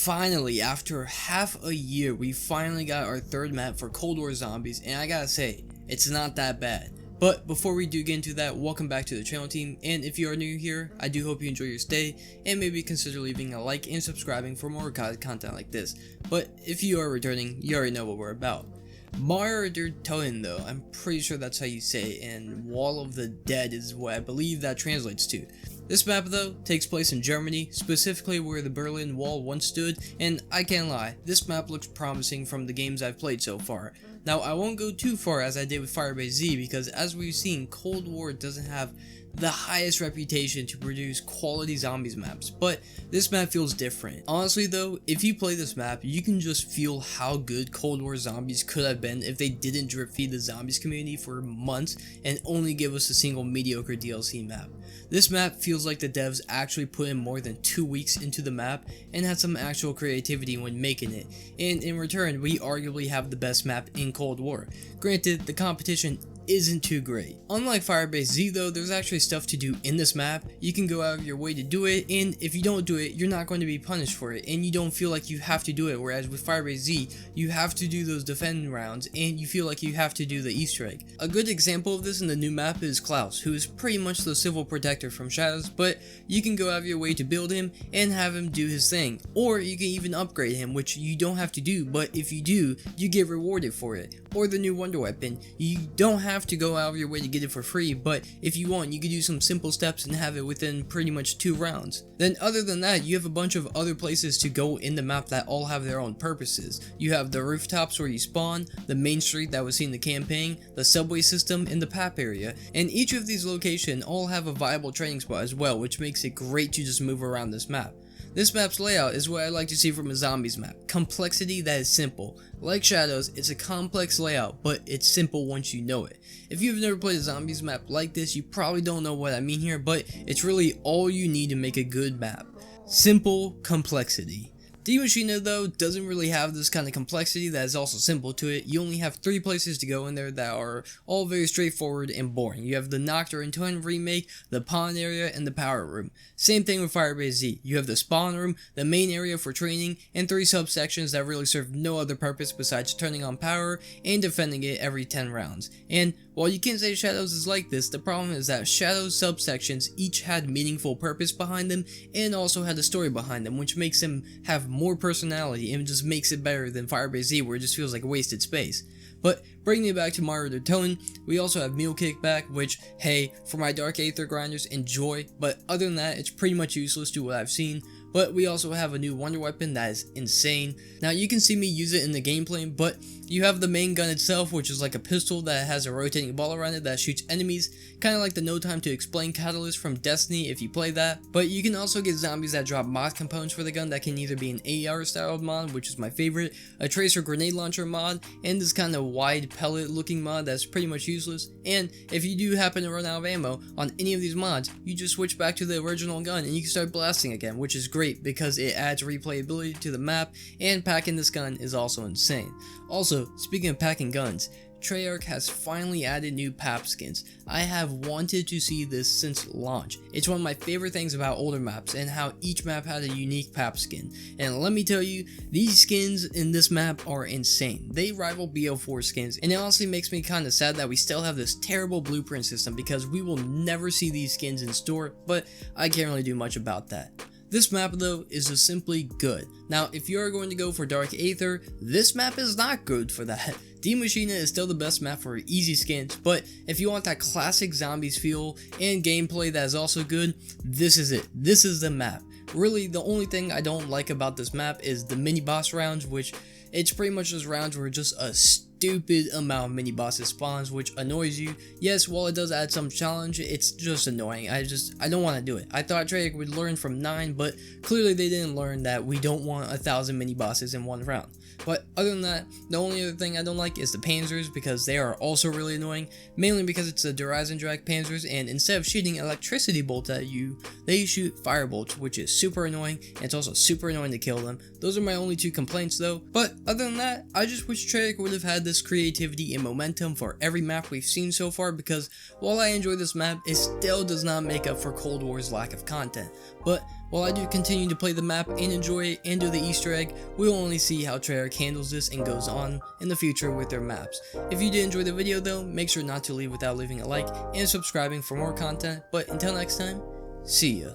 finally, after half a year, we finally got our third map for Cold War Zombies, and I gotta say, it's not that bad. But before we do get into that, welcome back to the channel, team, and if you are new here, I do hope you enjoy your stay, and maybe consider leaving a like and subscribing for more content like this. But if you are returning, you already know what we're about. Toten, though, I'm pretty sure that's how you say it, and Wall of the Dead is what I believe that translates to. This map, though, takes place in Germany, specifically where the Berlin Wall once stood, and I can't lie, this map looks promising from the games I've played so far. Now, I won't go too far as I did with crbr-s, because as we've seen, Cold War doesn't have the highest reputation to produce quality zombies maps, but this map feels different. Honestly though, if you play this map, you can just feel how good Cold War Zombies could have been if they didn't drip feed the zombies community for months and only give us a single mediocre DLC map. This map feels like the devs actually put in more than 2 weeks into the map and had some actual creativity when making it, and in return, we arguably have the best map in Cold War. Granted, the competition isn't too great. Unlike crbr-s though, there's actually stuff to do in this map. You can go out of your way to do it, and if you don't do it, you're not going to be punished for it, and you don't feel like you have to do it, whereas with crbr-s, you have to do those defend rounds, and you feel like you have to do the Easter egg. A good example of this in the new map is Klaus, who is pretty much the civil protector from Shadows, but you can go out of your way to build him and have him do his thing, or you can even upgrade him, which you don't have to do, but if you do, you get rewarded for it. Or the new wonder weapon, you don't have to go out of your way to get it for free, but if you want, you can do some simple steps and have it within pretty much 2 rounds. Then other than that, you have a bunch of other places to go in the map that all have their own purposes. You have the rooftops where you spawn, the main street that was seen in the campaign, the subway system, and the PAP area, and each of these locations all have a viable training spot as well, which makes it great to just move around this map. This map's layout is what I like to see from a zombies map. Complexity that is simple. Like Shadows, it's a complex layout, but it's simple once you know it. If you've never played a zombies map like this, you probably don't know what I mean here, but it's really all you need to make a good map. Simple complexity. Machina though doesn't really have this kind of complexity that is also simple to it. You only have 3 places to go in there that are all very straightforward and boring. You have the Nocturne and Toten remake, the pond area, and the power room. Same thing with crbr-s. You have the spawn room, the main area for training, and 3 subsections that really serve no other purpose besides turning on power and defending it every 10 rounds. And while you can say Shadows is like this, the problem is that Shadows subsections each had meaningful purpose behind them and also had a story behind them, which makes them have more personality and just makes it better than crbr-s, where it just feels like wasted space. But bringing it back to Toten, we also have Meal Kickback, which, hey, for my Dark Aether grinders, enjoy, but other than that, it's pretty much useless to what I've seen. But we also have a new wonder weapon that is insane. Now you can see me use it in the gameplay, but you have the main gun itself, which is like a pistol that has a rotating ball around it that shoots enemies, kind of like the No Time to Explain catalyst from Destiny if you play that. But you can also get zombies that drop mod components for the gun that can either be an AR styled mod, which is my favorite, a tracer grenade launcher mod, and this kind of wide pellet looking mod that's pretty much useless. And if you do happen to run out of ammo on any of these mods, you just switch back to the original gun and you can start blasting again, which is great because it adds replayability to the map, and packing this gun is also insane. Also, speaking of packing guns, Treyarch has finally added new PAP skins. I have wanted to see this since launch. It's one of my favorite things about older maps and how each map had a unique PAP skin. And let me tell you, these skins in this map are insane. They rival BO4 skins, and it honestly makes me kind of sad that we still have this terrible blueprint system because we will never see these skins in store, but I can't really do much about that. This map though is just simply good. Now if you are going to go for Dark Aether, this map is not good for that. Machina is still the best map for easy skins, but if you want that classic zombies feel and gameplay that is also good, this is it. This is the map. Really, the only thing I don't like about this map is the mini boss rounds, which it's pretty much just rounds where just a stupid amount of mini bosses spawns, which annoys you. Yes, while it does add some challenge, it's just annoying. I don't want to do it. I thought Treyarch would learn from 9, but clearly they didn't learn that we don't want 1,000 mini bosses in one round. But other than that, the only other thing I don't like is the Panzers, because they are also really annoying, mainly because it's a Derizen Drag Panzers, and instead of shooting electricity bolts at you, they shoot fire bolts, which is super annoying, and it's also super annoying to kill them. Those are my only 2 complaints though, but other than that, I just wish Treyarch would have had this creativity and momentum for every map we've seen so far, because while I enjoy this map, it still does not make up for Cold War's lack of content. But While I do continue to play the map and enjoy it and do the Easter egg, we will only see how Treyarch handles this and goes on in the future with their maps. If you did enjoy the video though, make sure not to leave without leaving a like and subscribing for more content, but until next time, see ya.